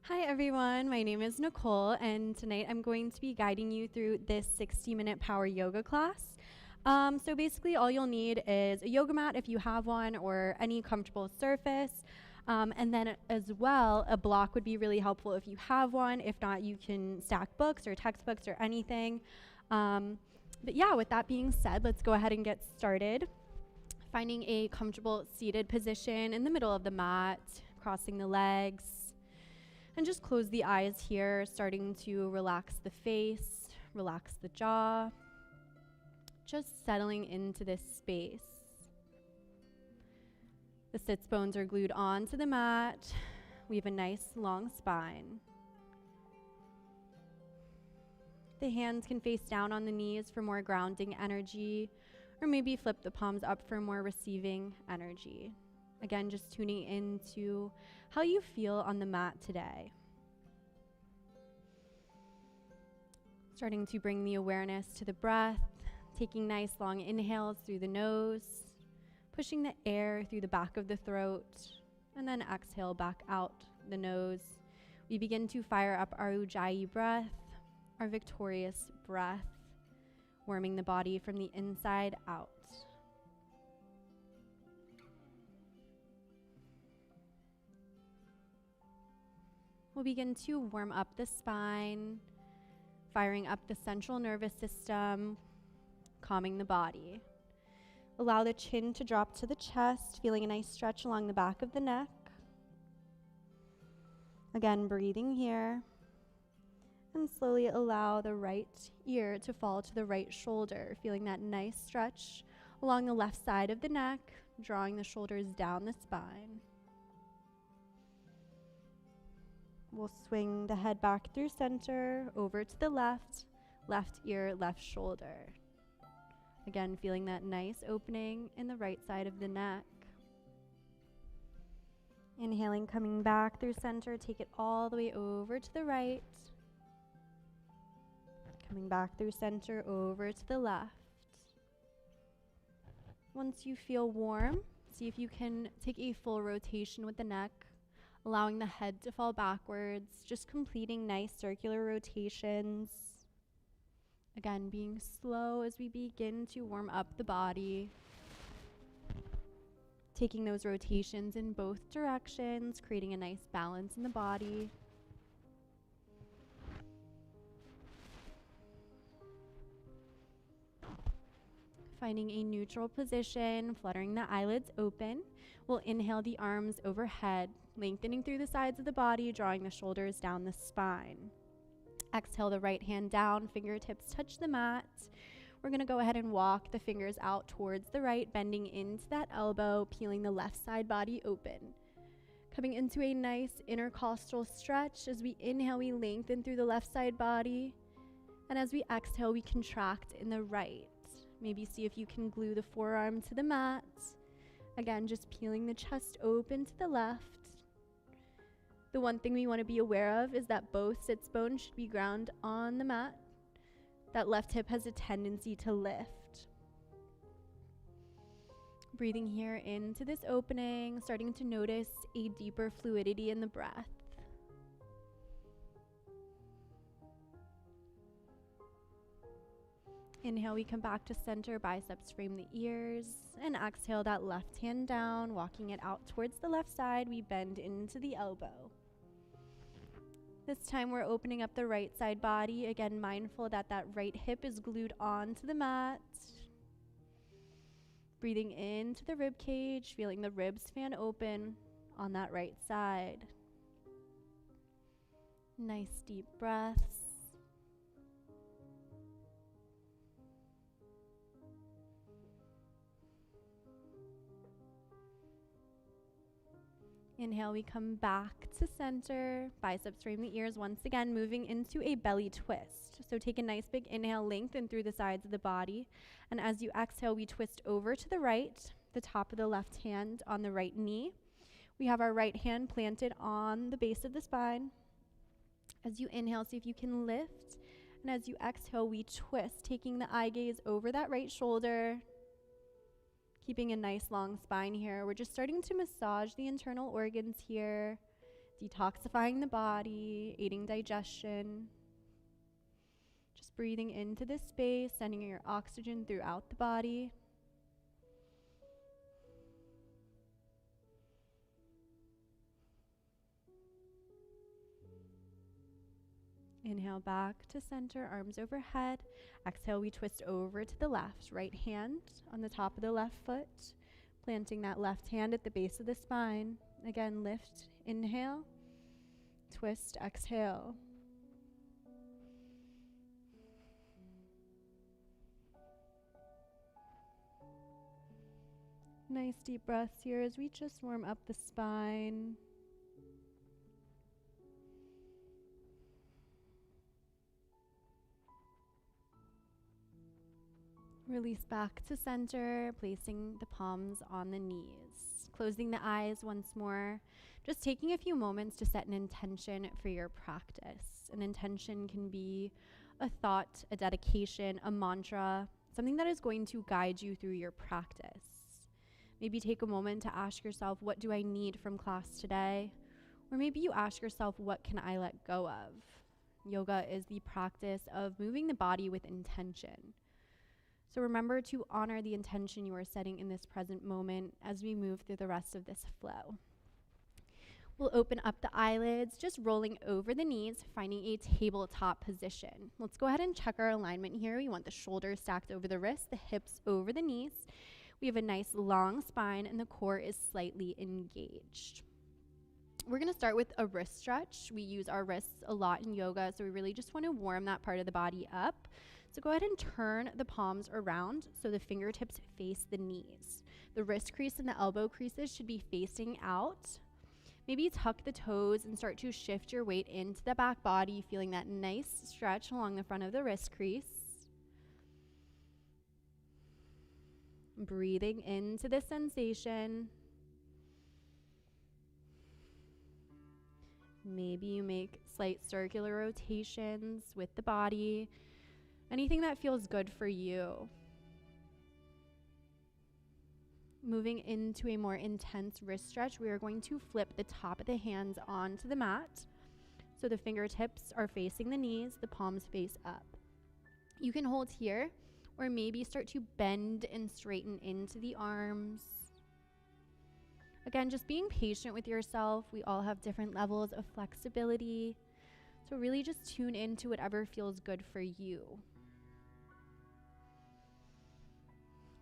Hi everyone, my name is Nicole, and tonight I'm going to be guiding you through this 60-minute power yoga class. So basically all you'll need is a yoga mat if you have one, or any comfortable surface. And then as well, a block would be really helpful if you have one. If not, you can stack books or textbooks or anything. But yeah, with that being said, let's go ahead and get started. Finding a comfortable seated position in the middle of the mat, crossing the legs. And just close the eyes here, starting to relax the face, relax the jaw, just settling into this space. The sits bones are glued onto the mat. We have a nice long spine. The hands can face down on the knees for more grounding energy, or maybe flip the palms up for more receiving energy. Again, just tuning into how you feel on the mat today. Starting to bring the awareness to the breath, taking nice long inhales through the nose, pushing the air through the back of the throat, and then exhale back out the nose. We begin to fire up our Ujjayi breath, our victorious breath, warming the body from the inside out. We'll begin to warm up the spine, firing up the central nervous system, calming the body. Allow the chin to drop to the chest, feeling a nice stretch along the back of the neck. Again, breathing here. And slowly allow the right ear to fall to the right shoulder, feeling that nice stretch along the left side of the neck, drawing the shoulders down the spine. We'll swing the head back through center, over to the left ear, left shoulder. Again, feeling that nice opening in the right side of the neck. Inhaling, coming back through center, take it all the way over to the right. Coming back through center, over to the left. Once you feel warm, see if you can take a full rotation with the neck, allowing the head to fall backwards, just completing nice circular rotations. Again, being slow as we begin to warm up the body. Taking those rotations in both directions, creating a nice balance in the body. Finding a neutral position, fluttering the eyelids open. We'll inhale the arms overhead, lengthening through the sides of the body, drawing the shoulders down the spine. Exhale the right hand down, fingertips touch the mat. We're going to go ahead and walk the fingers out towards the right, bending into that elbow, peeling the left side body open. Coming into a nice intercostal stretch. As we inhale, we lengthen through the left side body. And as we exhale, we contract in the right. Maybe see if you can glue the forearm to the mat. Again, just peeling the chest open to the left. The one thing we want to be aware of is that both sits bones should be ground on the mat. That left hip has a tendency to lift. Breathing here into this opening, starting to notice a deeper fluidity in the breath. Inhale, we come back to center, biceps frame the ears, and exhale that left hand down, walking it out towards the left side. We bend into the elbow. This time we're opening up the right side body, again mindful that that right hip is glued onto the mat. Breathing into the rib cage, feeling the ribs fan open on that right side. Nice deep breaths. Inhale, we come back to center, biceps frame the ears, once again moving into a belly twist. So take a nice big inhale, lengthen through the sides of the body. And as you exhale, we twist over to the right, the top of the left hand on the right knee. We have our right hand planted on the base of the spine. As you inhale, see if you can lift. And as you exhale, we twist, taking the eye gaze over that right shoulder. Keeping a nice long spine here. We're just starting to massage the internal organs here, detoxifying the body, aiding digestion. Just breathing into this space, sending your oxygen throughout the body. Inhale back to center, arms overhead. Exhale, we twist over to the left. Right hand on the top of the left foot, planting that left hand at the base of the spine. Again, lift, inhale, twist, exhale. Nice deep breaths here as we just warm up the spine. Release back to center, placing the palms on the knees. Closing the eyes once more. Just taking a few moments to set an intention for your practice. An intention can be a thought, a dedication, a mantra, something that is going to guide you through your practice. Maybe take a moment to ask yourself, what do I need from class today? Or maybe you ask yourself, what can I let go of? Yoga is the practice of moving the body with intention. So remember to honor the intention you are setting in this present moment as we move through the rest of this flow. We'll open up the eyelids, just rolling over the knees, finding a tabletop position. Let's go ahead and check our alignment here. We want the shoulders stacked over the wrists, the hips over the knees. We have a nice long spine and the core is slightly engaged. We're going to start with a wrist stretch. We use our wrists a lot in yoga, so we really just want to warm that part of the body up. So go ahead and turn the palms around so the fingertips face the knees. The wrist crease and the elbow creases should be facing out. Maybe tuck the toes and start to shift your weight into the back body, feeling that nice stretch along the front of the wrist crease. Breathing into the sensation. Maybe you make slight circular rotations with the body. Anything that feels good for you. Moving into a more intense wrist stretch, we are going to flip the top of the hands onto the mat. So the fingertips are facing the knees, the palms face up. You can hold here, or maybe start to bend and straighten into the arms. Again, just being patient with yourself. We all have different levels of flexibility. So really just tune into whatever feels good for you.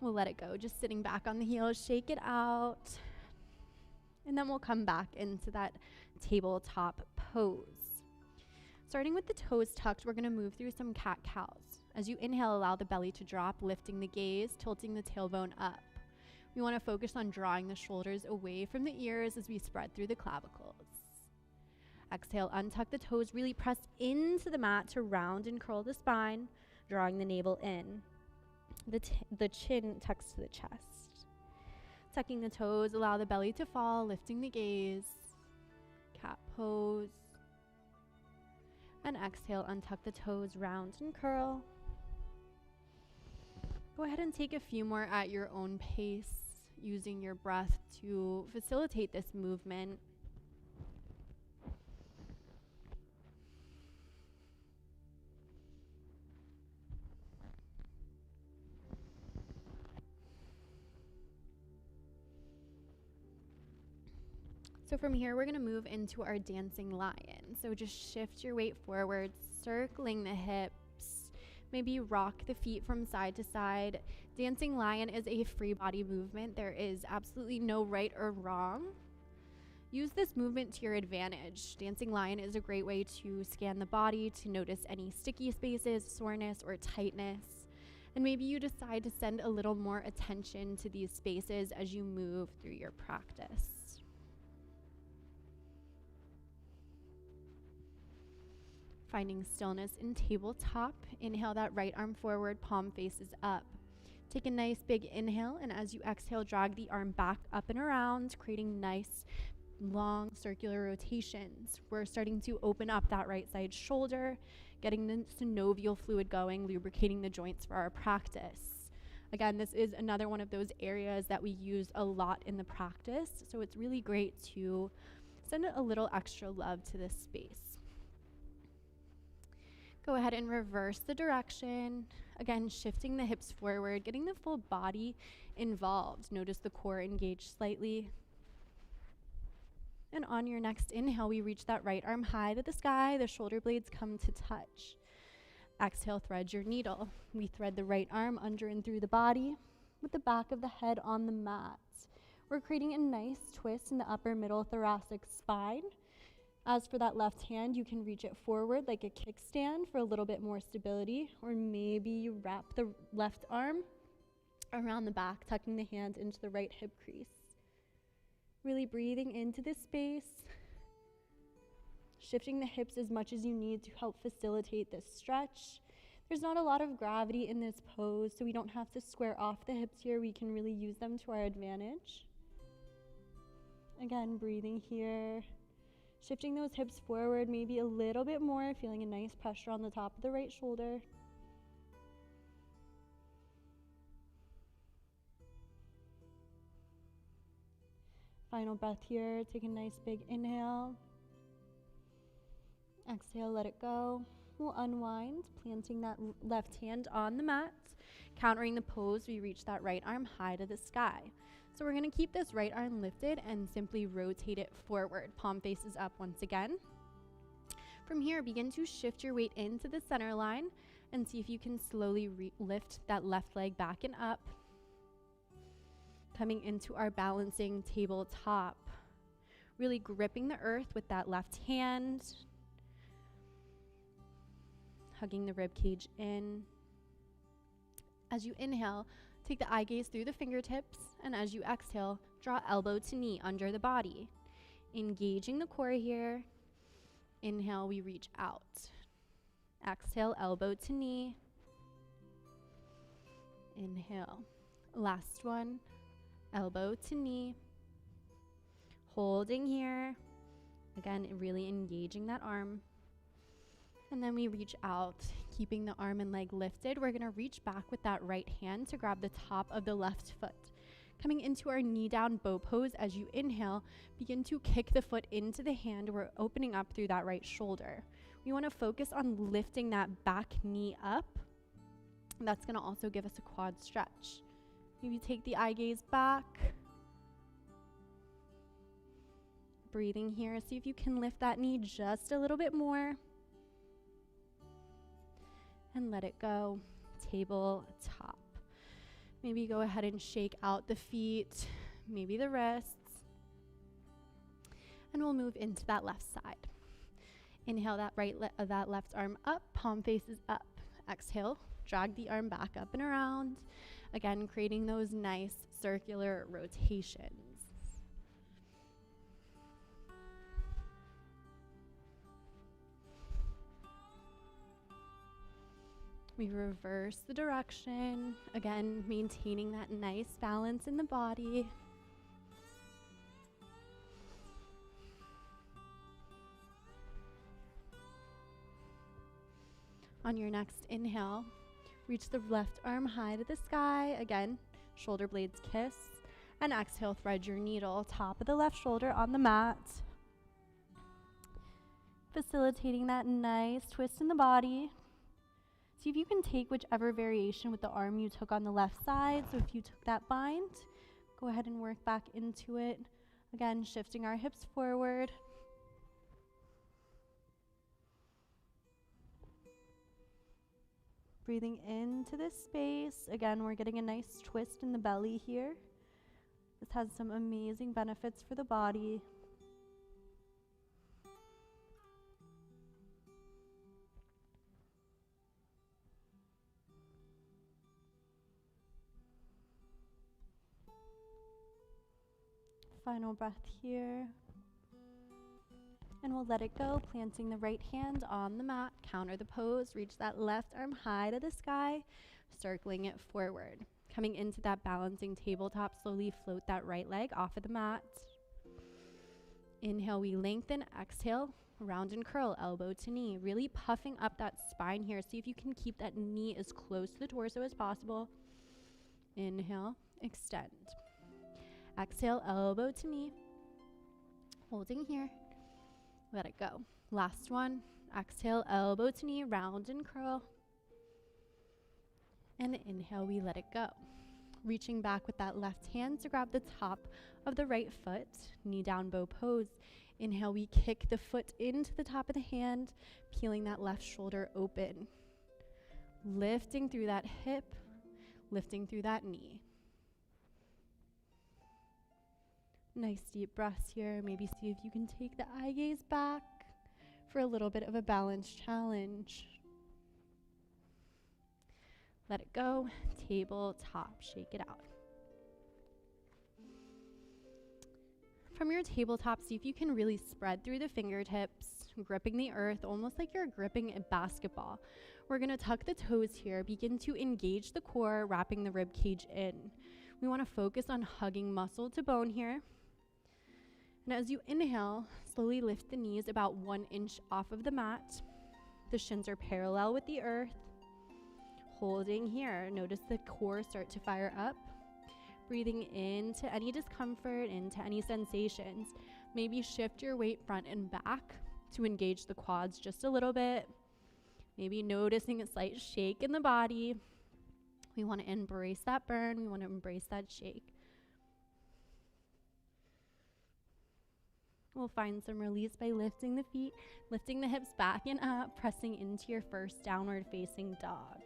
We'll let it go, just sitting back on the heels, shake it out. And then we'll come back into that tabletop pose. Starting with the toes tucked, we're gonna move through some cat-cows. As you inhale, allow the belly to drop, lifting the gaze, tilting the tailbone up. We wanna focus on drawing the shoulders away from the ears as we spread through the clavicles. Exhale, untuck the toes, really press into the mat to round and curl the spine, drawing the navel in. The chin tucks to the chest. Tucking the toes, allow the belly to fall, lifting the gaze. Cat pose. And exhale, untuck the toes, round and curl. Go ahead and take a few more at your own pace, using your breath to facilitate this movement. So from here, we're going to move into our dancing lion. So just shift your weight forward, circling the hips. Maybe rock the feet from side to side. Dancing lion is a free body movement. There is absolutely no right or wrong. Use this movement to your advantage. Dancing lion is a great way to scan the body, to notice any sticky spaces, soreness, or tightness. And maybe you decide to send a little more attention to these spaces as you move through your practice. Finding stillness in tabletop. Inhale that right arm forward, palm faces up. Take a nice big inhale, and as you exhale, drag the arm back up and around, creating nice long circular rotations. We're starting to open up that right side shoulder, getting the synovial fluid going, lubricating the joints for our practice. Again, this is another one of those areas that we use a lot in the practice, so it's really great to Send a little extra love to this space. Go ahead and reverse the direction. Again, shifting the hips forward, getting the full body involved. Notice the core engaged slightly. And on your next inhale, we reach that right arm high to the sky. The shoulder blades come to touch. Exhale, thread your needle. We thread the right arm under and through the body with the back of the head on the mat. We're creating a nice twist in the upper middle thoracic spine. As for that left hand, you can reach it forward like a kickstand for a little bit more stability, or maybe you wrap the left arm around the back, tucking the hand into the right hip crease. Really breathing into this space, shifting the hips as much as you need to help facilitate this stretch. There's not a lot of gravity in this pose, so we don't have to square off the hips here. We can really use them to our advantage. Again, breathing here. Shifting those hips forward, maybe a little bit more, feeling a nice pressure on the top of the right shoulder. Final breath here. Take a nice big inhale. Exhale, let it go. We'll unwind, planting that left hand on the mat. Countering the pose, we reach that right arm high to the sky. So we're going to keep this right arm lifted and simply rotate it forward. Palm faces up once again. From here, begin to shift your weight into the center line and see if you can slowly lift that left leg back and up. Coming into our balancing tabletop. Really gripping the earth with that left hand. Hugging the rib cage in. As you inhale, take the eye gaze through the fingertips, and as you exhale, draw elbow to knee under the body. Engaging the core here. Inhale, we reach out. Exhale, elbow to knee. Inhale. Last one, elbow to knee. Holding here. Again, really engaging that arm. And then we reach out, keeping the arm and leg lifted. We're gonna reach back with that right hand to grab the top of the left foot. Coming into our knee down bow pose, as you inhale, begin to kick the foot into the hand. We're opening up through that right shoulder. We wanna focus on lifting that back knee up. That's gonna also give us a quad stretch. Maybe take the eye gaze back. Breathing here, see if you can lift that knee just a little bit more. And let it go, tabletop. Maybe go ahead and shake out the feet, maybe the wrists. And we'll move into that left side. Inhale that left arm up, palm faces up. Exhale, drag the arm back up and around. Again, creating those nice circular rotations. We reverse the direction, again, maintaining that nice balance in the body. On your next inhale, reach the left arm high to the sky. Again, shoulder blades kiss. And exhale, thread your needle, top of the left shoulder on the mat. Facilitating that nice twist in the body. See if you can take whichever variation with the arm you took on the left side. So if you took that bind, go ahead and work back into it. Again, shifting our hips forward. Breathing into this space. Again, we're getting a nice twist in the belly here. This has some amazing benefits for the body. Final breath here. And we'll let it go, planting the right hand on the mat, counter the pose, reach that left arm high to the sky, circling it forward. Coming into that balancing tabletop, slowly float that right leg off of the mat. Inhale, we lengthen, exhale, round and curl, elbow to knee, really puffing up that spine here. See if you can keep that knee as close to the torso as possible. Inhale, extend. Exhale, elbow to knee. Holding here. Let it go. Last one. Exhale, elbow to knee, round and curl. And inhale, we let it go. Reaching back with that left hand to grab the top of the right foot, knee down bow pose. Inhale, we kick the foot into the top of the hand, peeling that left shoulder open. Lifting through that hip, lifting through that knee. Nice deep breaths here. Maybe see if you can take the eye gaze back for a little bit of a balance challenge. Let it go. Tabletop. Shake it out. From your tabletop, see if you can really spread through the fingertips, gripping the earth, almost like you're gripping a basketball. We're going to tuck the toes here, begin to engage the core, wrapping the rib cage in. We want to focus on hugging muscle to bone here. And as you inhale, slowly lift the knees about 1 inch off of the mat. The shins are parallel with the earth. Holding here, notice the core start to fire up. Breathing into any discomfort, into any sensations. Maybe shift your weight front and back to engage the quads just a little bit. Maybe noticing a slight shake in the body. We want to embrace that burn. We want to embrace that shake. We'll find some release by lifting the feet, lifting the hips back and up, pressing into your first downward facing dog.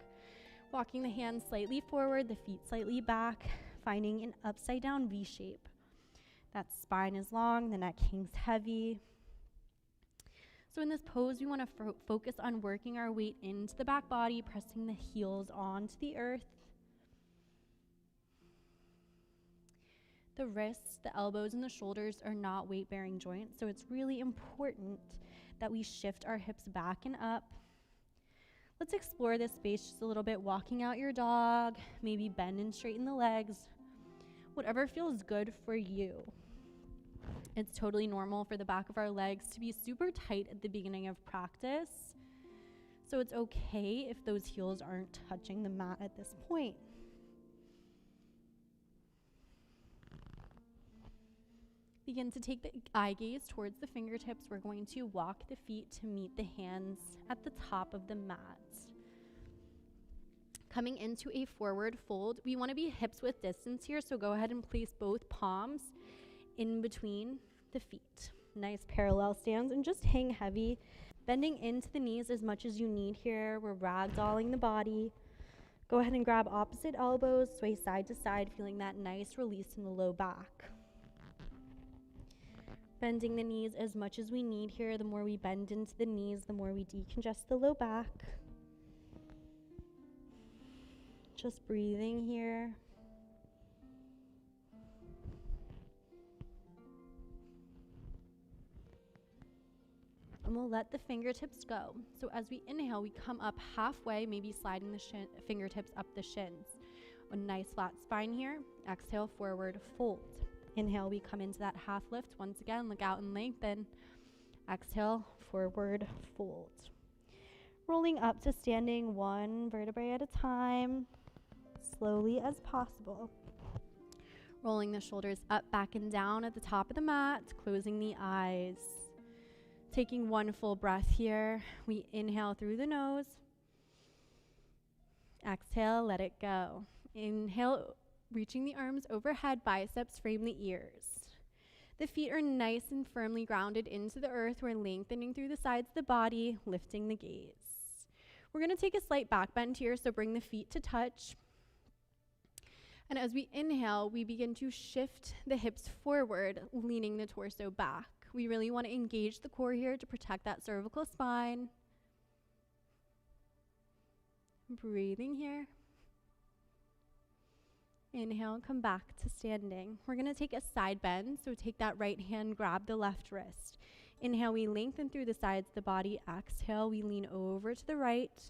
Walking the hands slightly forward, the feet slightly back, finding an upside down V shape. That spine is long, the neck hangs heavy. So in this pose, we want to focus on working our weight into the back body, pressing the heels onto the earth. The wrists, the elbows, and the shoulders are not weight-bearing joints, so it's really important that we shift our hips back and up. Let's explore this space just a little bit, walking out your dog, maybe bend and straighten the legs, whatever feels good for you. It's totally normal for the back of our legs to be super tight at the beginning of practice, so it's okay if those heels aren't touching the mat at this point. Begin to take the eye gaze towards the fingertips. We're going to walk the feet to meet the hands at the top of the mat. Coming into a forward fold, we want to be hips width distance here, so go ahead and place both palms in between the feet. Nice parallel stance, and just hang heavy, bending into the knees as much as you need here. We're ragdolling the body. Go ahead and grab opposite elbows, sway side to side, feeling that nice release in the low back. Bending the knees as much as we need here. The more we bend into the knees, the more we decongest the low back. Just breathing here. And we'll let the fingertips go. So as we inhale, we come up halfway, maybe sliding the fingertips up the shins. A nice flat spine here. Exhale, forward fold. Inhale, we come into that half lift. Once again, look out and lengthen. Exhale, forward fold. Rolling up to standing, one vertebrae at a time, slowly as possible. Rolling the shoulders up, back, and down at the top of the mat, closing the eyes. Taking one full breath here. We inhale through the nose. Exhale, let it go. Inhale, reaching the arms overhead, biceps frame the ears. The feet are nice and firmly grounded into the earth. We're lengthening through the sides of the body, lifting the gaze. We're going to take a slight back bend here, so bring the feet to touch. And as we inhale, we begin to shift the hips forward, leaning the torso back. We really want to engage the core here to protect that cervical spine. Breathing here. Inhale, come back to standing. We're going to take a side bend, so take that right hand, grab the left wrist. Inhale, we lengthen through the sides of the body. Exhale, we lean over to the right.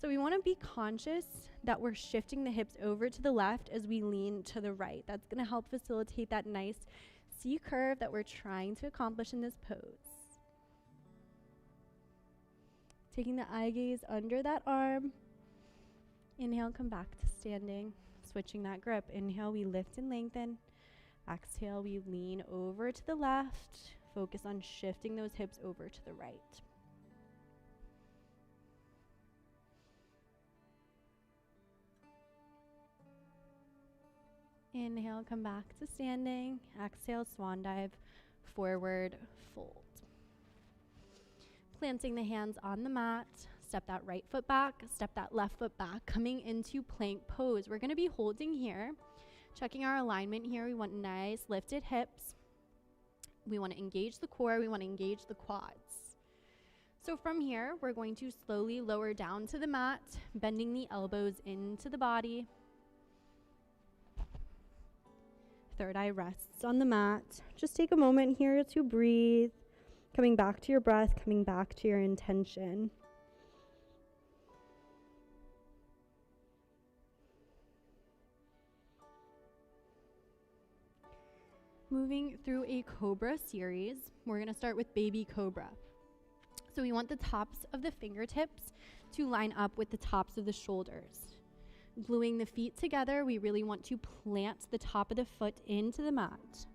So we want to be conscious that we're shifting the hips over to the left as we lean to the right. That's going to help facilitate that nice C curve that we're trying to accomplish in this pose. Taking the eye gaze under that arm. Inhale, come back to standing. Switching that grip. Inhale, we lift and lengthen. Exhale, we lean over to the left, Focus on shifting those hips over to the right. Inhale, come back to standing. Exhale, swan dive, forward fold. Planting the hands on the mat, step that right foot back, step that left foot back, coming into plank pose. We're gonna be holding here, checking our alignment here. We want nice lifted hips. We wanna engage the core, we wanna engage the quads. So from here, we're going to slowly lower down to the mat, bending the elbows into the body. Third eye rests on the mat. Just take a moment here to breathe, coming back to your breath, coming back to your intention. Moving through a cobra series, we're going to start with baby cobra. So we want the tops of the fingertips to line up with the tops of the shoulders. Gluing the feet together, we really want to plant the top of the foot into the mat.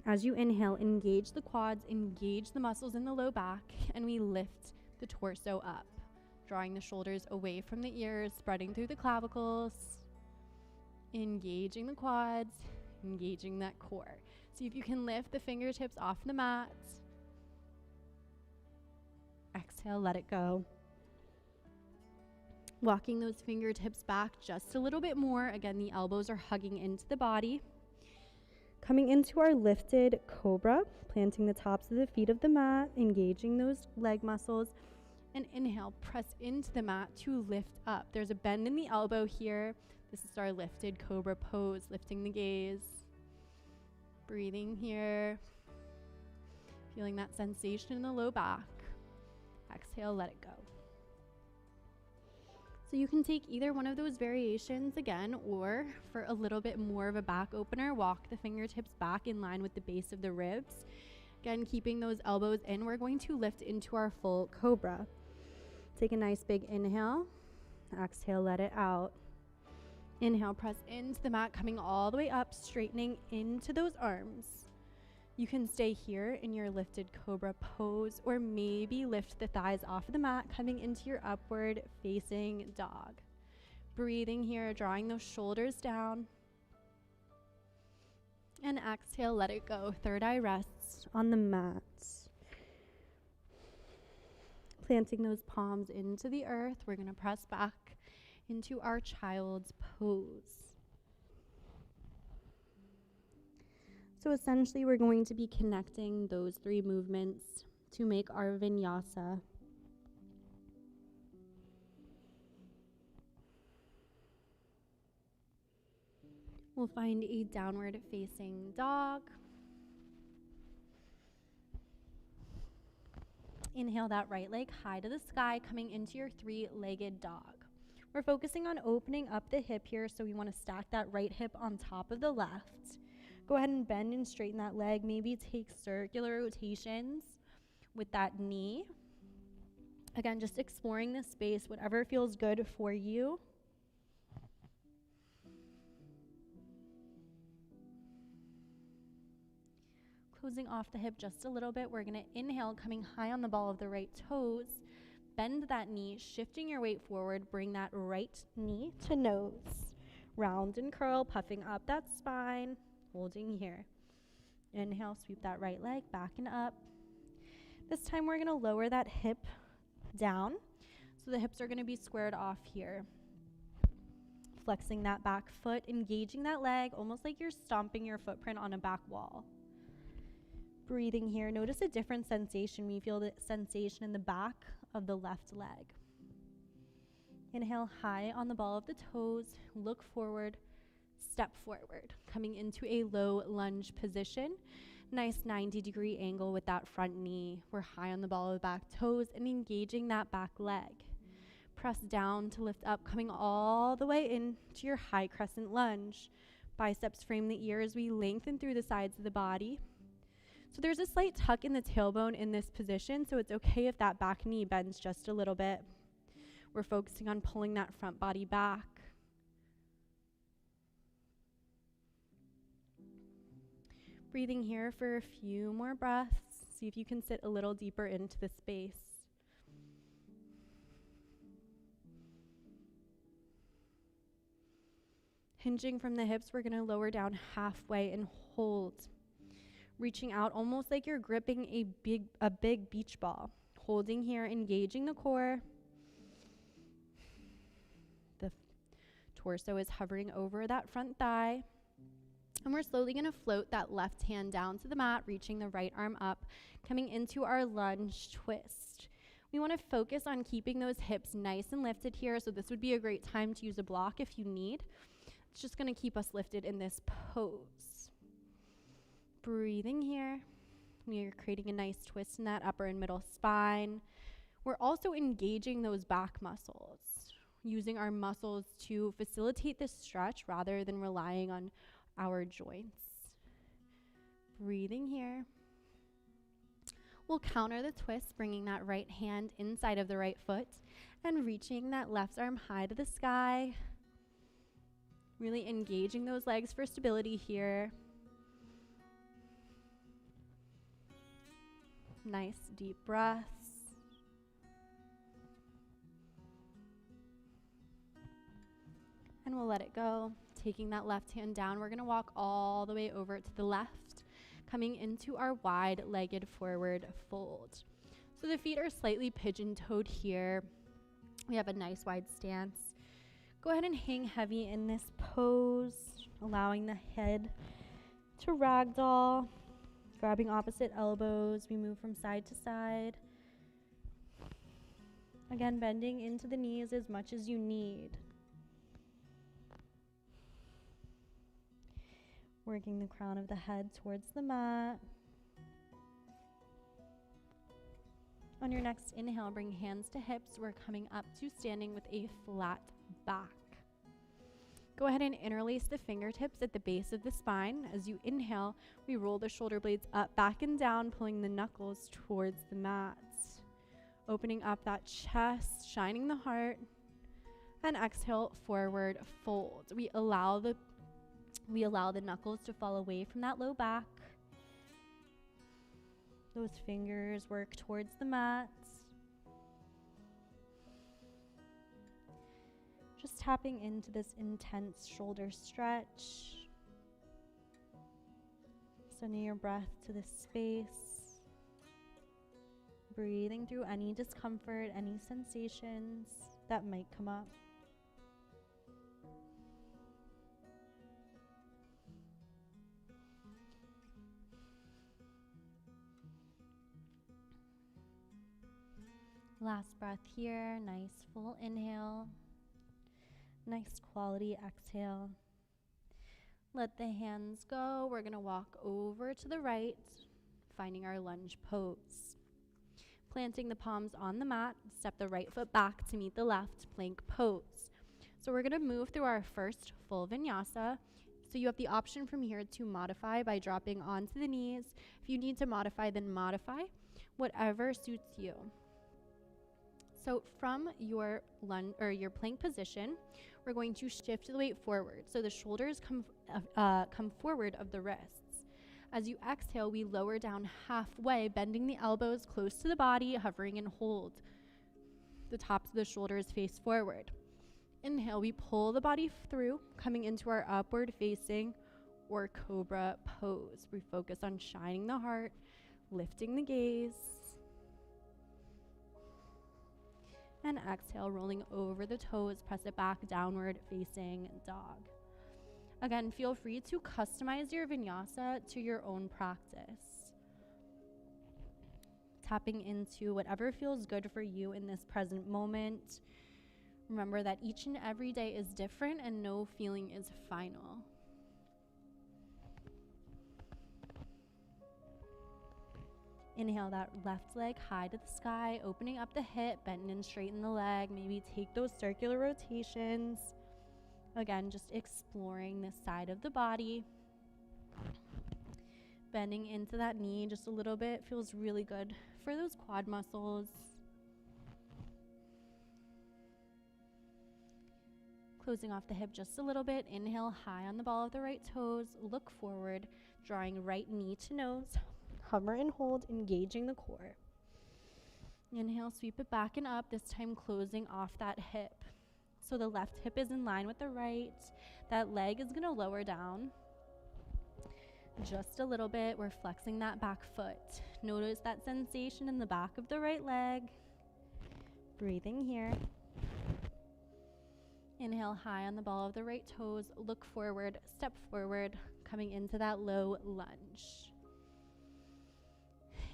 As you inhale, engage the quads, engage the muscles in the low back, and we lift the torso up, drawing the shoulders away from the ears, spreading through the clavicles, engaging the quads, engaging that core. See if you can lift the fingertips off the mat. Exhale, let it go. Walking those fingertips back just a little bit more. Again, the elbows are hugging into the body. Coming into our lifted cobra, planting the tops of the feet of the mat, engaging those leg muscles, and inhale, press into the mat to lift up. There's a bend in the elbow here. This is our lifted cobra pose, lifting the gaze. Breathing here. Feeling that sensation in the low back. Exhale, let it go. So you can take either one of those variations again, or for a little bit more of a back opener, walk the fingertips back in line with the base of the ribs. Again, keeping those elbows in, we're going to lift into our full cobra. Take a nice big inhale. Exhale, let it out. Inhale, press into the mat, coming all the way up, straightening into those arms. You can stay here in your lifted cobra pose, or maybe lift the thighs off of the mat, coming into your upward facing dog. Breathing here, drawing those shoulders down. And exhale, let it go. Third eye rests on the mat. Planting those palms into the earth, we're going to press back into our child's pose. So essentially, we're going to be connecting those three movements to make our vinyasa. We'll find a downward facing dog. Inhale that right leg high to the sky, coming into your three-legged dog. We're focusing on opening up the hip here, so we want to stack that right hip on top of the left. Go ahead and bend and straighten that leg. Maybe take circular rotations with that knee. Again, just exploring the space, whatever feels good for you. Closing off the hip just a little bit, we're going to inhale, coming high on the ball of the right toes. Bend that knee, shifting your weight forward. Bring that right knee to nose. Round and curl, puffing up that spine. Holding here. Inhale, sweep that right leg back and up. This time we're going to lower that hip down. So the hips are going to be squared off here. Flexing that back foot, engaging that leg, almost like you're stomping your footprint on a back wall. Breathing here. Notice a different sensation. We feel the sensation in the back of the left leg. Inhale high on the ball of the toes. Look forward. Step forward, coming into a low lunge position. Nice 90-degree angle with that front knee. We're high on the ball of the back toes and engaging that back leg. Press down to lift up, coming all the way into your high crescent lunge. Biceps frame the ears. We lengthen through the sides of the body. So there's a slight tuck in the tailbone in this position, so it's okay if that back knee bends just a little bit. We're focusing on pulling that front body back. Breathing here for a few more breaths. See if you can sit a little deeper into the space. Hinging from the hips, we're going to lower down halfway and hold. Reaching out almost like you're gripping a big beach ball. Holding here, engaging the core. The torso is hovering over that front thigh. And we're slowly going to float that left hand down to the mat, reaching the right arm up, coming into our lunge twist. We want to focus on keeping those hips nice and lifted here, so this would be a great time to use a block if you need. It's just going to keep us lifted in this pose. Breathing here. We are creating a nice twist in that upper and middle spine. We're also engaging those back muscles, using our muscles to facilitate this stretch rather than relying on our joints. Breathing here. We'll counter the twist, bringing that right hand inside of the right foot and reaching that left arm high to the sky. Really engaging those legs for stability here. Nice deep breaths. And we'll let it go. Taking that left hand down, we're going to walk all the way over to the left, coming into our wide-legged forward fold. So the feet are slightly pigeon-toed here. We have a nice wide stance. Go ahead and hang heavy in this pose, allowing the head to ragdoll, grabbing opposite elbows. We move from side to side. Again, bending into the knees as much as you need. Working the crown of the head towards the mat. On your next inhale, bring hands to hips. We're coming up to standing with a flat back. Go ahead and interlace the fingertips at the base of the spine. As you inhale, we roll the shoulder blades up, back, and down, pulling the knuckles towards the mat. Opening up that chest, shining the heart. And exhale, forward fold. We allow the knuckles to fall away from that low back. Those fingers work towards the mat. Just tapping into this intense shoulder stretch. Sending your breath to this space. Breathing through any discomfort, any sensations that might come up. Last breath here, nice full inhale, nice quality exhale. Let the hands go. We're gonna walk over to the right, finding our lunge pose. Planting the palms on the mat, step the right foot back to meet the left, plank pose. So we're gonna move through our first full vinyasa. So you have the option from here to modify by dropping onto the knees. If you need to modify, then modify, whatever suits you. So from your plank position, we're going to shift the weight forward. So the shoulders come forward of the wrists. As you exhale, we lower down halfway, bending the elbows close to the body, hovering and hold. The tops of the shoulders face forward. Inhale, we pull the body through, coming into our upward facing or cobra pose. We focus on shining the heart, lifting the gaze. And exhale, rolling over the toes, press it back, downward facing dog. Again, feel free to customize your vinyasa to your own practice. Tapping into whatever feels good for you in this present moment. Remember that each and every day is different and no feeling is final. Inhale that left leg high to the sky, opening up the hip, bend and straighten the leg. Maybe take those circular rotations. Again, just exploring this side of the body. Bending into that knee just a little bit feels really good for those quad muscles. Closing off the hip just a little bit. Inhale high on the ball of the right toes. Look forward. Drawing right knee to nose. Hover and hold, engaging the core. Inhale, sweep it back and up, this time closing off that hip. So the left hip is in line with the right. That leg is gonna lower down just a little bit. We're flexing that back foot. Notice that sensation in the back of the right leg. Breathing here. Inhale high on the ball of the right toes. Look forward, step forward, coming into that low lunge.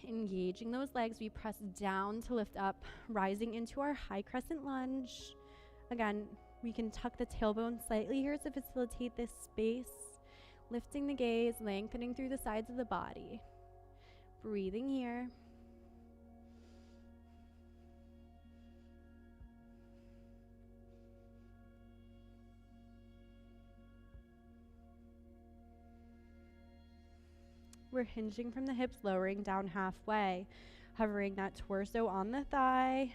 Engaging those legs, we press down to lift up, rising into our high crescent lunge. Again, we can tuck the tailbone slightly here to facilitate this space. Lifting the gaze, lengthening through the sides of the body. Breathing here. We're hinging from the hips, lowering down halfway, hovering that torso on the thigh,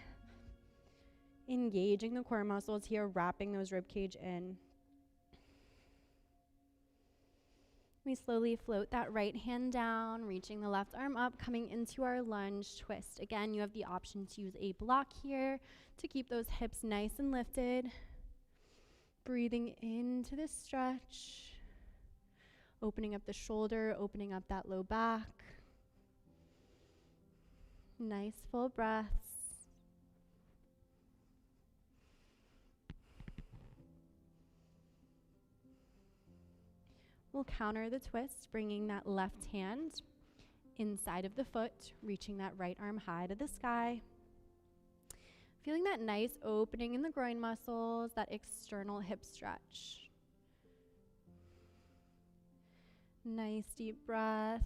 engaging the core muscles here, wrapping those rib cage in. We slowly float that right hand down, reaching the left arm up, coming into our lunge twist. Again, you have the option to use a block here to keep those hips nice and lifted. Breathing into this stretch. Opening up the shoulder, opening up that low back. Nice full breaths. We'll counter the twist, bringing that left hand inside of the foot, reaching that right arm high to the sky. Feeling that nice opening in the groin muscles, that external hip stretch. Nice deep breaths,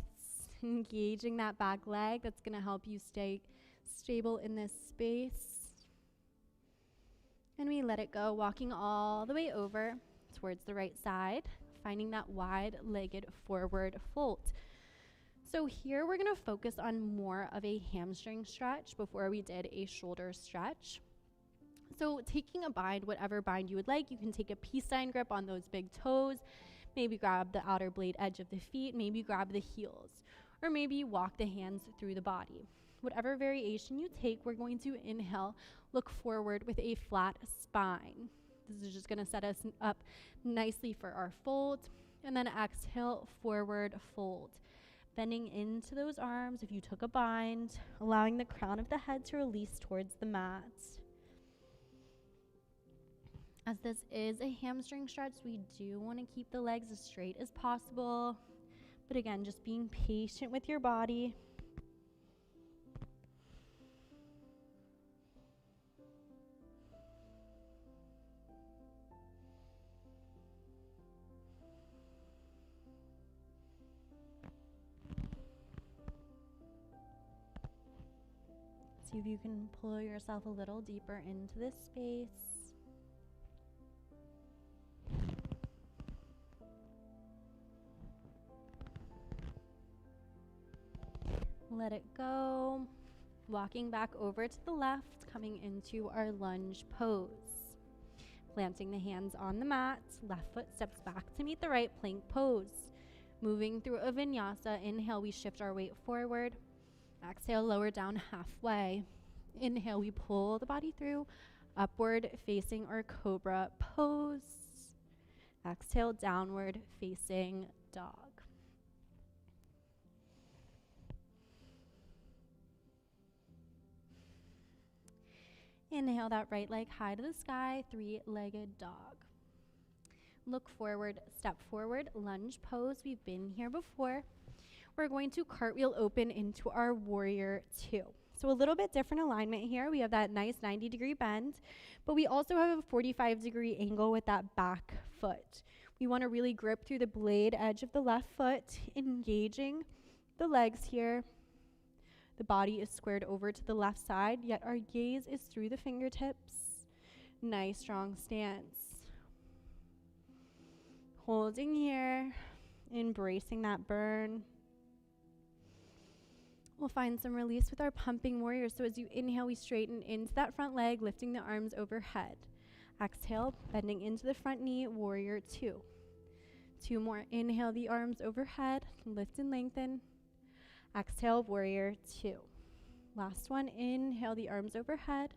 engaging that back leg. That's going to help you stay stable in this space. And we let it go, walking all the way over towards the right side, finding that wide-legged forward fold. So here we're going to focus on more of a hamstring stretch before we did a shoulder stretch. So taking a bind, whatever bind you would like, you can take a peace sign grip on those big toes. Maybe grab the outer blade edge of the feet, maybe grab the heels, or maybe walk the hands through the body. Whatever variation you take, we're going to inhale, look forward with a flat spine. This is just gonna set us up nicely for our fold, and then exhale, forward fold. Bending into those arms if you took a bind, allowing the crown of the head to release towards the mat. As this is a hamstring stretch, we do want to keep the legs as straight as possible. But again, just being patient with your body. See if you can pull yourself a little deeper into this space. Let it go. Walking back over to the left, coming into our lunge pose. Planting the hands on the mat, left foot steps back to meet the right, plank pose. Moving through a vinyasa, inhale, we shift our weight forward. Exhale, lower down halfway. Inhale, we pull the body through, upward facing or cobra pose. Exhale, downward facing dog. Inhale that right leg high to the sky, three-legged dog. Look forward, step forward, lunge pose. We've been here before. We're going to cartwheel open into our warrior two. So a little bit different alignment here. We have that nice 90-degree bend, but we also have a 45-degree angle with that back foot. We want to really grip through the blade edge of the left foot, engaging the legs here. The body is squared over to the left side, yet our gaze is through the fingertips. Nice, strong stance. Holding here, embracing that burn. We'll find some release with our pumping warrior. So as you inhale, we straighten into that front leg, lifting the arms overhead. Exhale, bending into the front knee, warrior two. 2 more. Inhale the arms overhead, lift and lengthen. Exhale, warrior 2. Last one, inhale the arms overhead.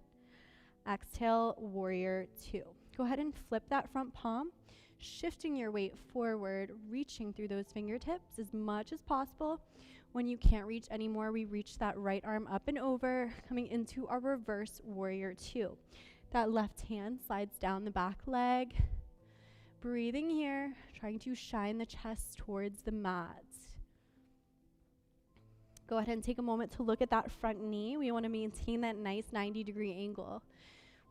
Exhale, warrior 2. Go ahead and flip that front palm, shifting your weight forward, reaching through those fingertips as much as possible. When you can't reach anymore, we reach that right arm up and over, coming into our reverse warrior 2. That left hand slides down the back leg. Breathing here, trying to shine the chest towards the mat. Go ahead and take a moment to look at that front knee. We want to maintain that nice 90-degree angle.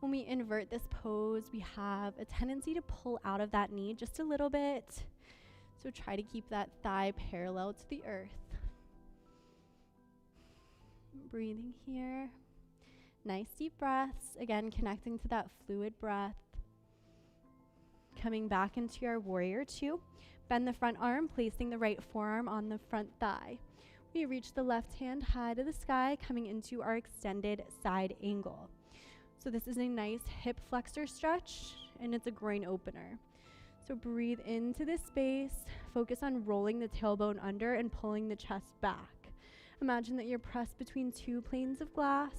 When we invert this pose, we have a tendency to pull out of that knee just a little bit. So try to keep that thigh parallel to the earth. Breathing here. Nice deep breaths. Again, connecting to that fluid breath. Coming back into our warrior 2. Bend the front arm, placing the right forearm on the front thigh. We reach the left hand high to the sky, coming into our extended side angle. So this is a nice hip flexor stretch, and it's a groin opener. So breathe into this space, focus on rolling the tailbone under and pulling the chest back. Imagine that you're pressed between 2 planes of glass.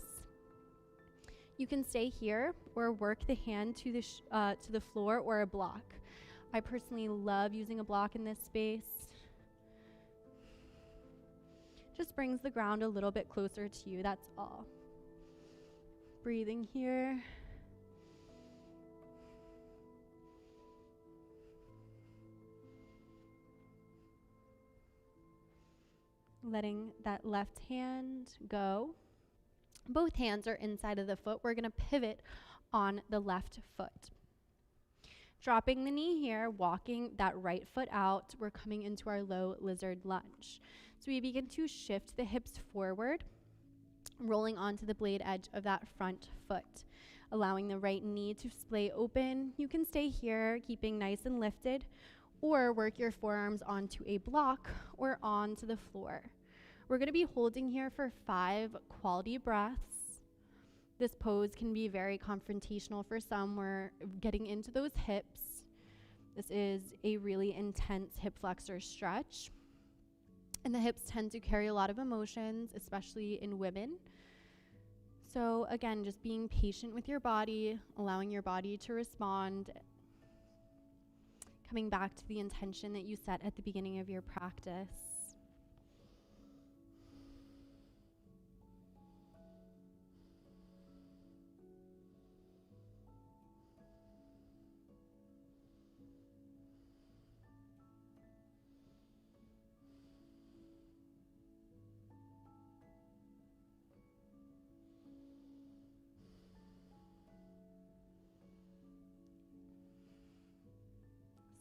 You can stay here or work the hand to the floor or a block. I personally love using a block in this space. Just brings the ground a little bit closer to you, that's all. Breathing here. Letting that left hand go. Both hands are inside of the foot. We're going to pivot on the left foot. Dropping the knee here, walking that right foot out. We're coming into our low lizard lunge. So we begin to shift the hips forward, rolling onto the blade edge of that front foot, allowing the right knee to splay open. You can stay here, keeping nice and lifted, or work your forearms onto a block or onto the floor. We're going to be holding here for 5 quality breaths. This pose can be very confrontational for some. We're getting into those hips. This is a really intense hip flexor stretch. And the hips tend to carry a lot of emotions, especially in women. So again, just being patient with your body, allowing your body to respond, coming back to the intention that you set at the beginning of your practice.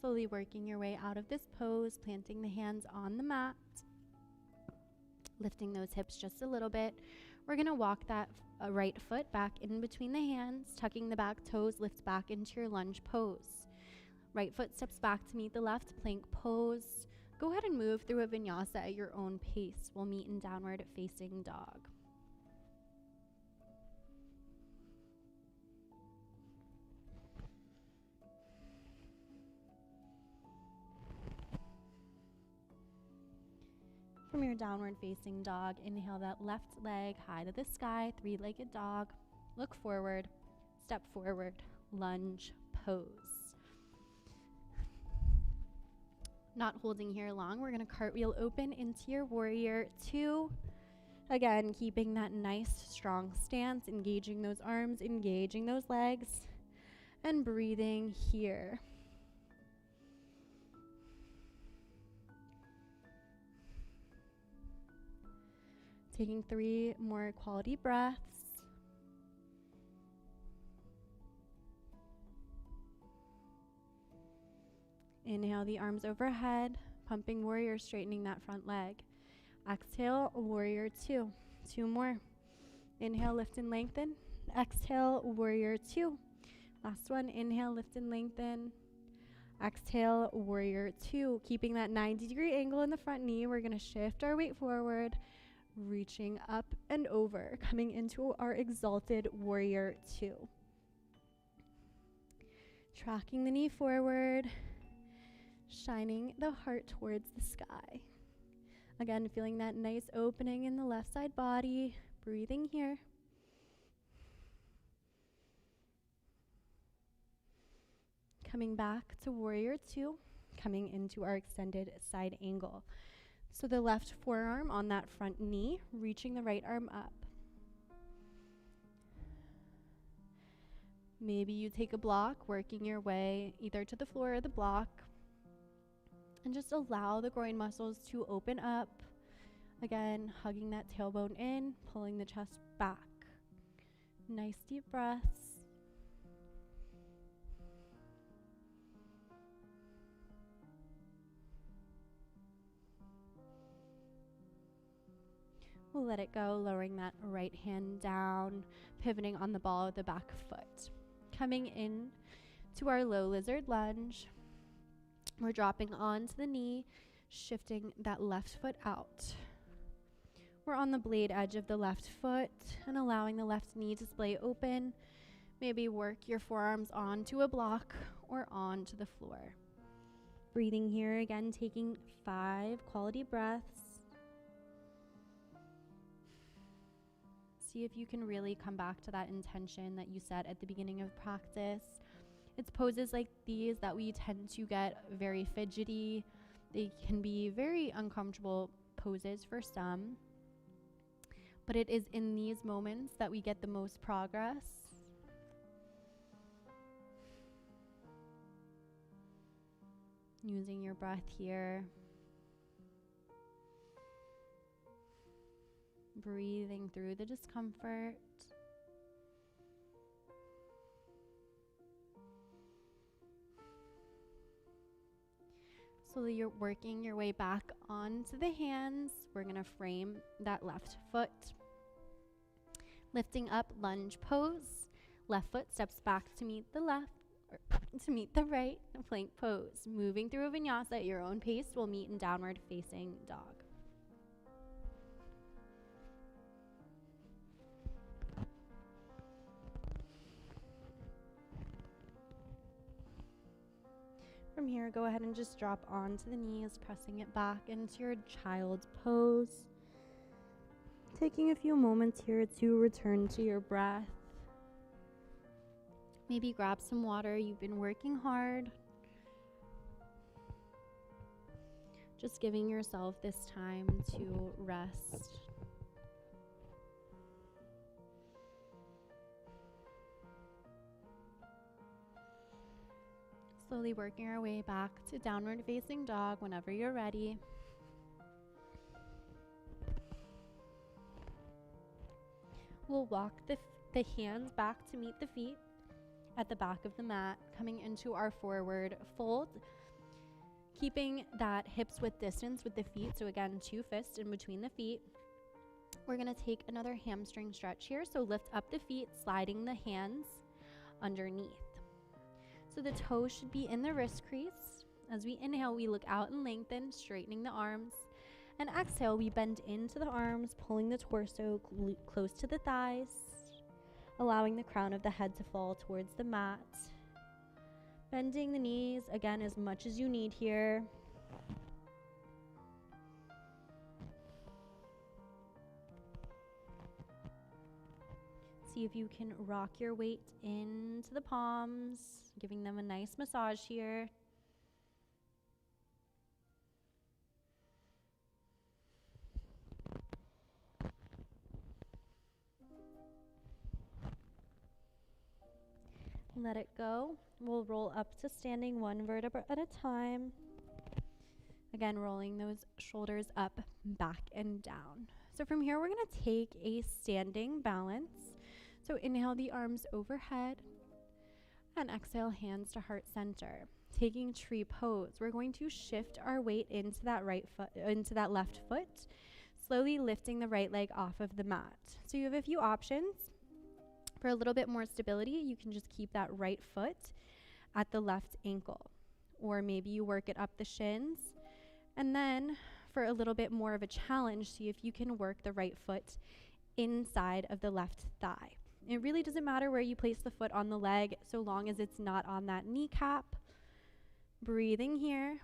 Slowly working your way out of this pose, planting the hands on the mat, lifting those hips just a little bit. We're going to walk that right foot back in between the hands, tucking the back toes, lift back into your lunge pose. Right foot steps back to meet the left, plank pose. Go ahead and move through a vinyasa at your own pace. We'll meet in downward facing dog. From your downward facing dog, inhale that left leg high to the sky, 3-legged dog. Look forward, step forward, lunge pose. Not holding here long, we're going to cartwheel open into your warrior 2. Again, keeping that nice strong stance, engaging those arms, engaging those legs, and breathing here. Taking 3 more quality breaths. Inhale the arms overhead, pumping warrior, straightening that front leg. Exhale, warrior 2. 2 more. Inhale, lift and lengthen. Exhale, warrior 2. Last one, inhale, lift and lengthen. Exhale, warrior 2. Keeping that 90-degree angle in the front knee, we're going to shift our weight forward, reaching up and over, coming into our exalted warrior 2. Tracking the knee forward, shining the heart towards the sky. Again, feeling that nice opening in the left side body, breathing here. Coming back to warrior two, coming into our extended side angle. So the left forearm on that front knee, reaching the right arm up. Maybe you take a block, working your way either to the floor or the block, and just allow the groin muscles to open up. Again, hugging that tailbone in, pulling the chest back. Nice deep breaths. We'll let it go, lowering that right hand down, pivoting on the ball of the back foot. Coming in to our low lizard lunge. We're dropping onto the knee, shifting that left foot out. We're on the blade edge of the left foot and allowing the left knee to splay open. Maybe work your forearms onto a block or onto the floor. Breathing here again, taking 5 quality breaths. See if you can really come back to that intention that you set at the beginning of practice. It's poses like these that we tend to get very fidgety. They can be very uncomfortable poses for some. But it is in these moments that we get the most progress. Using your breath here. Breathing through the discomfort. Slowly you're working your way back onto the hands. We're going to frame that left foot. Lifting up, lunge pose. Left foot steps back to meet the left, or to meet the right, plank pose. Moving through a vinyasa at your own pace, we'll meet in downward facing dog. From here, go ahead and just drop onto the knees, pressing it back into your child's pose. Taking a few moments here to return to your breath. Maybe grab some water. You've been working hard. Just giving yourself this time to rest. Slowly working our way back to downward facing dog whenever you're ready. We'll walk the hands back to meet the feet at the back of the mat, coming into our forward fold, keeping that hips width distance with the feet. So again, 2 fists in between the feet. We're going to take another hamstring stretch here. So lift up the feet, sliding the hands underneath. So the toes should be in the wrist crease. As we inhale, we look out and lengthen, straightening the arms. And exhale, we bend into the arms, pulling the torso close to the thighs, allowing the crown of the head to fall towards the mat. Bending the knees, again, as much as you need here. See if you can rock your weight into the palms, giving them a nice massage here. Let it go. We'll roll up to standing 1 vertebra at a time. Again, rolling those shoulders up, back, and down. So from here, we're going to take a standing balance. So inhale the arms overhead and exhale hands to heart center. Taking tree pose, we're going to shift our weight into that left foot, slowly lifting the right leg off of the mat. So you have a few options. For a little bit more stability, you can just keep that right foot at the left ankle, or maybe you work it up the shins. And then for a little bit more of a challenge, see if you can work the right foot inside of the left thigh. It really doesn't matter where you place the foot on the leg, so long as it's not on that kneecap. Breathing here.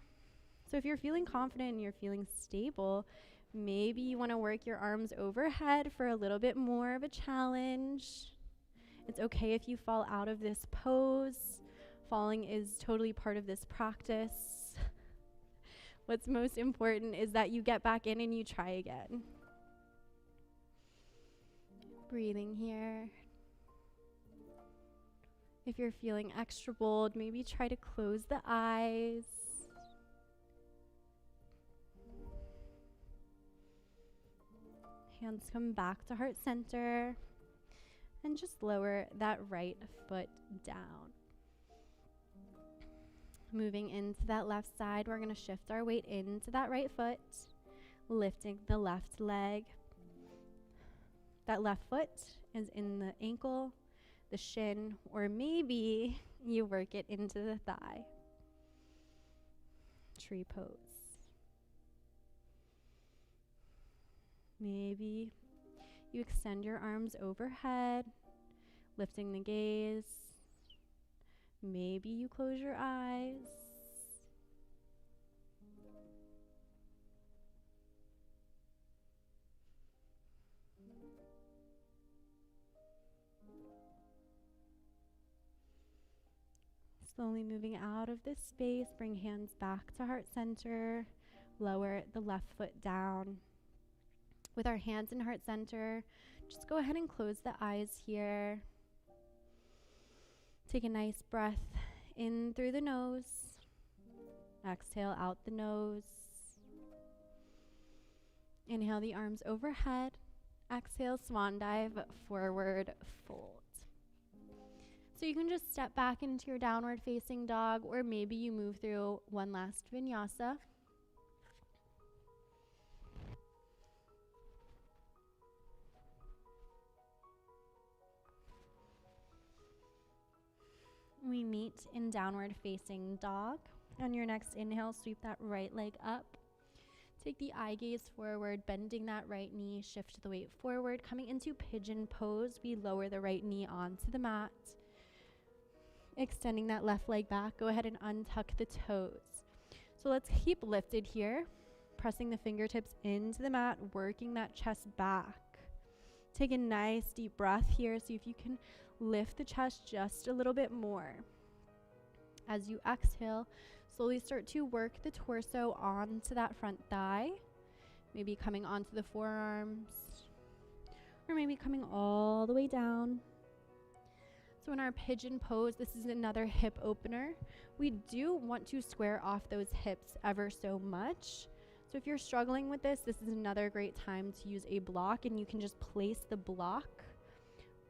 So if you're feeling confident and you're feeling stable, maybe you want to work your arms overhead for a little bit more of a challenge. It's okay if you fall out of this pose. Falling is totally part of this practice. What's most important is that you get back in and you try again. Breathing here. If you're feeling extra bold, maybe try to close the eyes. Hands come back to heart center. And just lower that right foot down. Moving into that left side, we're going to shift our weight into that right foot, lifting the left leg. That left foot is in the ankle, the shin, or maybe you work it into the thigh. Tree pose. Maybe you extend your arms overhead, lifting the gaze. Maybe you close your eyes. Slowly moving out of this space, bring hands back to heart center. Lower the left foot down. With our hands in heart center, just go ahead and close the eyes here. Take a nice breath in through the nose. Exhale out the nose. Inhale the arms overhead. Exhale, swan dive, forward fold. So you can just step back into your downward facing dog, or maybe you move through one last vinyasa. We meet in downward facing dog. On your next inhale, sweep that right leg up. Take the eye gaze forward, bending that right knee, shift the weight forward. Coming into pigeon pose, we lower the right knee onto the mat. Extending that left leg back, go ahead and untuck the toes. So let's keep lifted here, pressing the fingertips into the mat, working that chest back. Take a nice deep breath here. See if you can lift the chest just a little bit more. As you exhale, slowly start to work the torso onto that front thigh, maybe coming onto the forearms, or maybe coming all the way down. So in our pigeon pose, this is another hip opener. We do want to square off those hips ever so much. So if you're struggling with this, this is another great time to use a block, and you can just place the block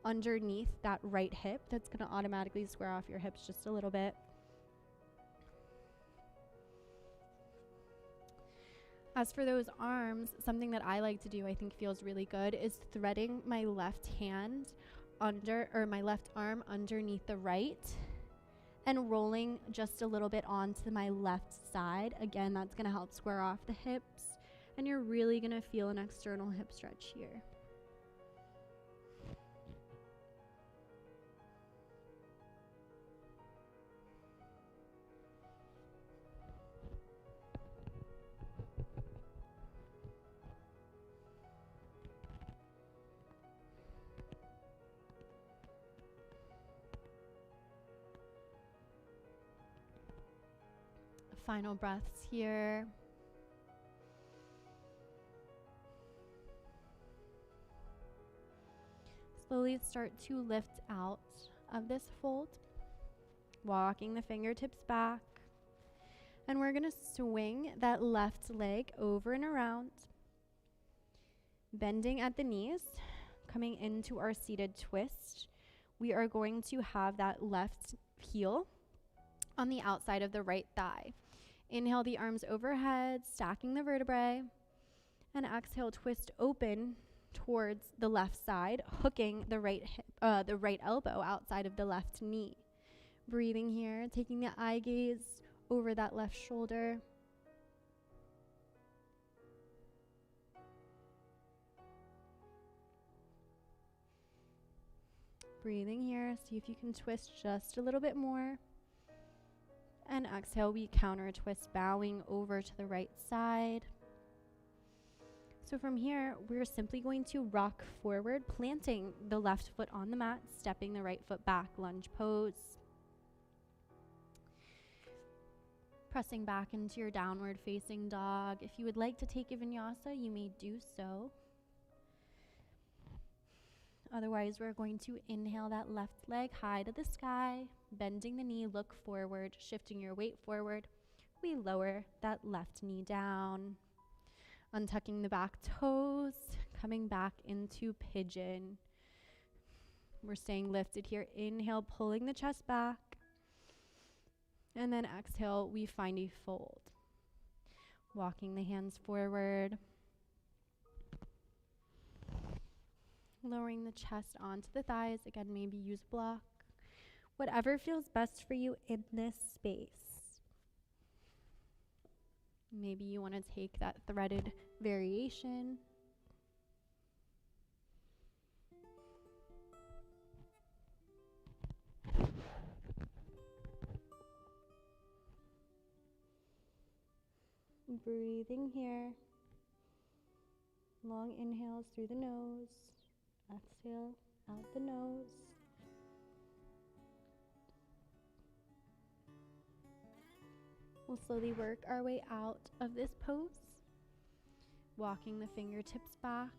underneath that right hip. That's going to automatically square off your hips just a little bit. As for those arms, something that I like to do, I think feels really good, is threading my left hand under, or my left arm underneath the right, and rolling just a little bit onto my left side. Again, that's going to help square off the hips, and you're really going to feel an external hip stretch here. Final breaths here. Slowly start to lift out of this fold, walking the fingertips back. And we're going to swing that left leg over and around, bending at the knees, coming into our seated twist. We are going to have that left heel on the outside of the right thigh. Inhale the arms overhead, stacking the vertebrae, and exhale, twist open towards the left side, hooking the right elbow outside of the left knee. Breathing here, taking the eye gaze over that left shoulder. Breathing here, see if you can twist just a little bit more. And exhale, we counter twist, bowing over to the right side. So from here, we're simply going to rock forward, planting the left foot on the mat, stepping the right foot back, lunge pose. Pressing back into your downward facing dog. If you would like to take a vinyasa, you may do so. Otherwise, we're going to inhale that left leg high to the sky, bending the knee, look forward, shifting your weight forward. We lower that left knee down, untucking the back toes, coming back into pigeon. We're staying lifted here. Inhale, pulling the chest back. And then exhale, we find a fold. Walking the hands forward. Lowering the chest onto the thighs. Again, maybe use block. Whatever feels best for you in this space. Maybe you want to take that threaded variation. Breathing here. Long inhales through the nose. Exhale out the nose. We'll slowly work our way out of this pose. Walking the fingertips back,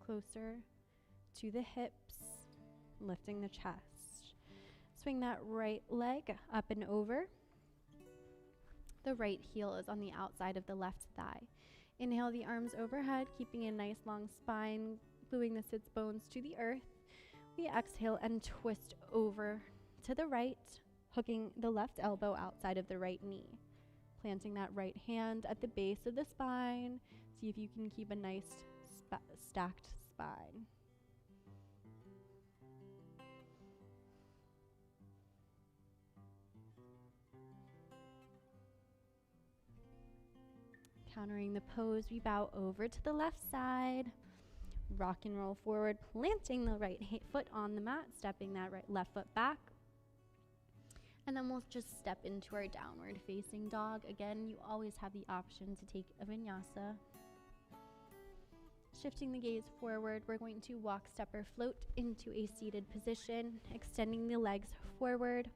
closer to the hips, lifting the chest. Swing that right leg up and over. The right heel is on the outside of the left thigh. Inhale the arms overhead, keeping a nice long spine, gluing the sits bones to the earth. We exhale and twist over to the right, hooking the left elbow outside of the right knee. Planting that right hand at the base of the spine. See if you can keep a nice stacked spine. Countering the pose, we bow over to the left side. Rock and roll forward, planting the right foot on the mat, stepping that left foot back. And then we'll just step into our downward facing dog. Again, you always have the option to take a vinyasa. Shifting the gaze forward, we're going to walk, step, or float into a seated position, extending the legs forward,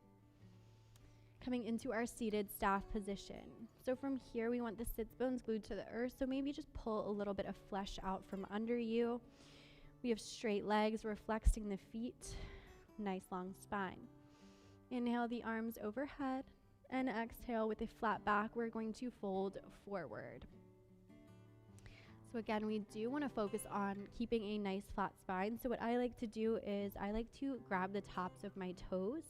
coming into our seated staff position. So from here, we want the sits bones glued to the earth, so maybe just pull a little bit of flesh out from under you. We have straight legs, we're flexing the feet, nice long spine. Inhale the arms overhead, and exhale with a flat back, we're going to fold forward. So again, we do want to focus on keeping a nice flat spine. So what I like to do is I like to grab the tops of my toes,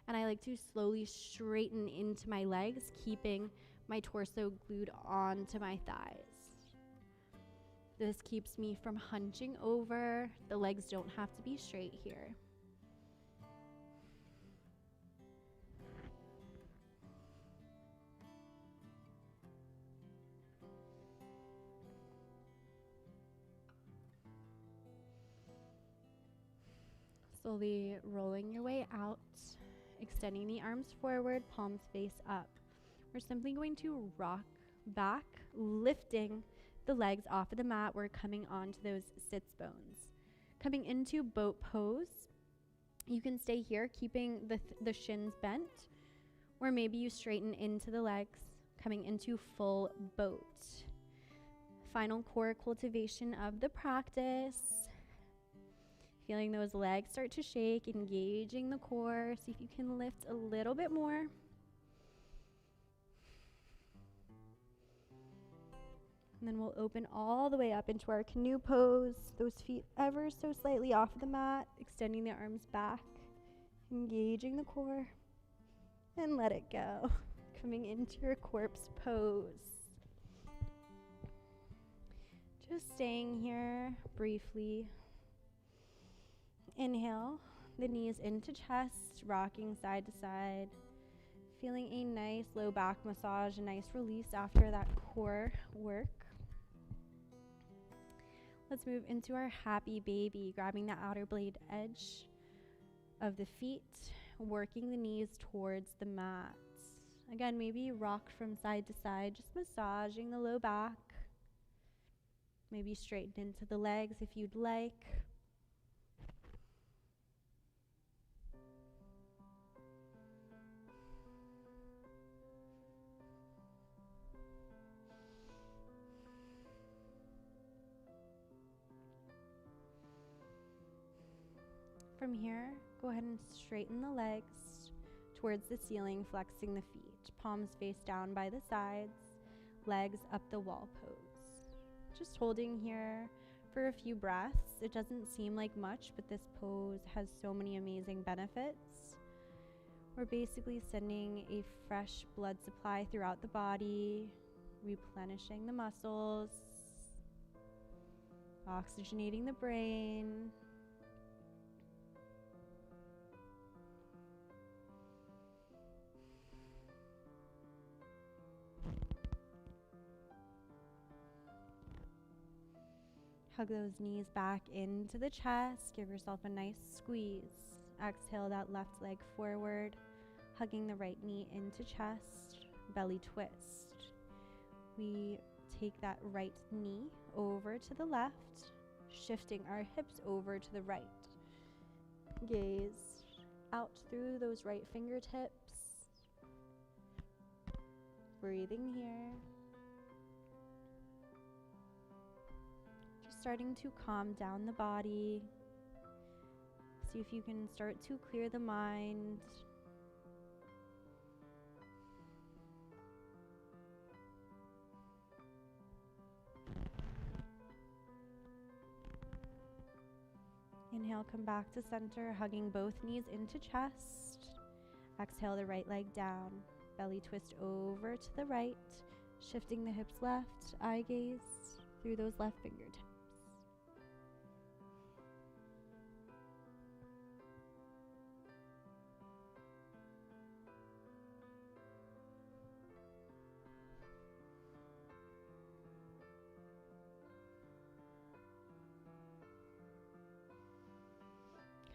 and I like to slowly straighten into my legs, keeping my torso glued onto my thighs. This keeps me from hunching over. The legs don't have to be straight here. Slowly rolling your way out, extending the arms forward, palms face up. We're simply going to rock back, lifting the legs off of the mat. We're coming onto those sits bones. Coming into boat pose. You can stay here, keeping the shins bent, or maybe you straighten into the legs, coming into full boat. Final core cultivation of the practice. Feeling those legs start to shake, engaging the core. See if you can lift a little bit more. And then we'll open all the way up into our canoe pose. Those feet ever so slightly off the mat, extending the arms back, engaging the core, and let it go. Coming into your corpse pose. Just staying here briefly. Inhale, the knees into chest, rocking side to side. Feeling a nice low back massage, a nice release after that core work. Let's move into our happy baby, grabbing the outer blade edge of the feet, working the knees towards the mat. Again, maybe rock from side to side, just massaging the low back. Maybe straighten into the legs if you'd like. From here, go ahead and straighten the legs towards the ceiling, flexing the feet. Palms face down by the sides, legs up the wall pose. Just holding here for a few breaths. It doesn't seem like much, but this pose has so many amazing benefits. We're basically sending a fresh blood supply throughout the body, replenishing the muscles, oxygenating the brain. Hug those knees back into the chest. Give yourself a nice squeeze. Exhale that left leg forward, hugging the right knee into chest, belly twist. We take that right knee over to the left, shifting our hips over to the right. Gaze out through those right fingertips. Breathing here. Starting to calm down the body. See if you can start to clear the mind. Inhale, come back to center, hugging both knees into chest. Exhale the right leg down. Belly twist over to the right, shifting the hips left, eye gaze through those left fingertips.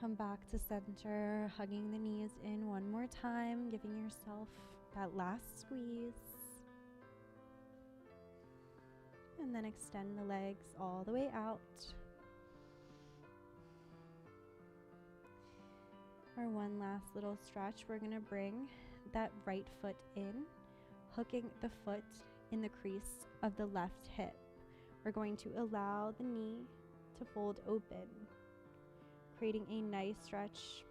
Come back to center, hugging the knees in one more time, giving yourself that last squeeze. And then extend the legs all the way out. For one last little stretch, we're going to bring that right foot in, hooking the foot in the crease of the left hip. We're going to allow the knee to fold open, creating a nice stretch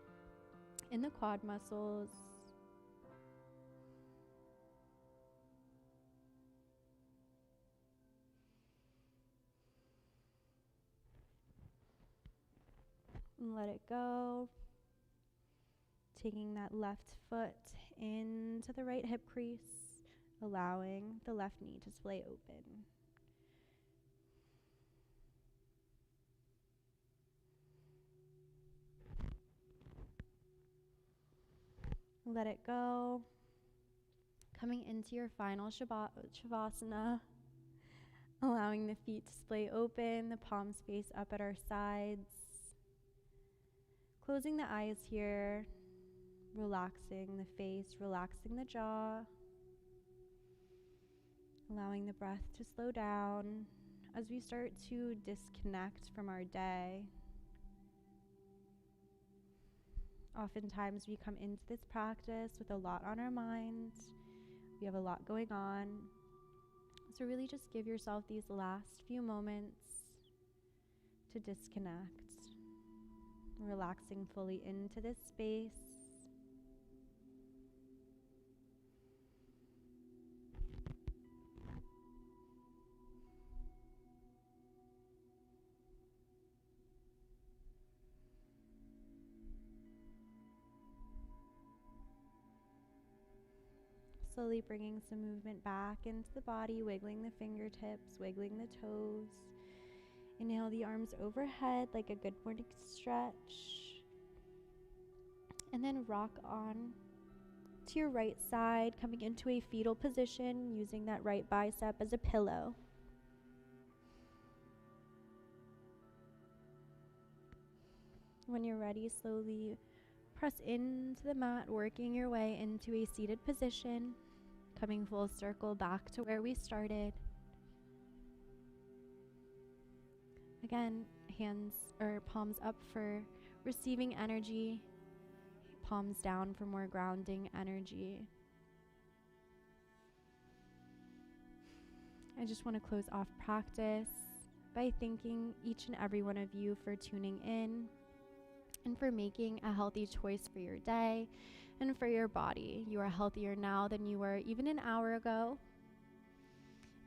in the quad muscles. And let it go. Taking that left foot into the right hip crease, allowing the left knee to splay open. Let it go. Coming into your final Shavasana, allowing the feet to splay open, the palms face up at our sides. Closing the eyes here, relaxing the face, relaxing the jaw, allowing the breath to slow down as we start to disconnect from our day. Oftentimes we come into this practice with a lot on our minds. We have a lot going on. So really just give yourself these last few moments to disconnect, relaxing fully into this space. Slowly bringing some movement back into the body, wiggling the fingertips, wiggling the toes. Inhale the arms overhead like a good morning stretch. And then rock on to your right side, coming into a fetal position, using that right bicep as a pillow. When you're ready, slowly press into the mat, working your way into a seated position. Coming full circle back to where we started. Again, hands or palms up for receiving energy, palms down for more grounding energy. I just want to close off practice by thanking each and every one of you for tuning in and for making a healthy choice for your day and for your body. You are healthier now than you were even an hour ago.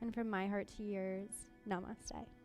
And from my heart to yours, namaste.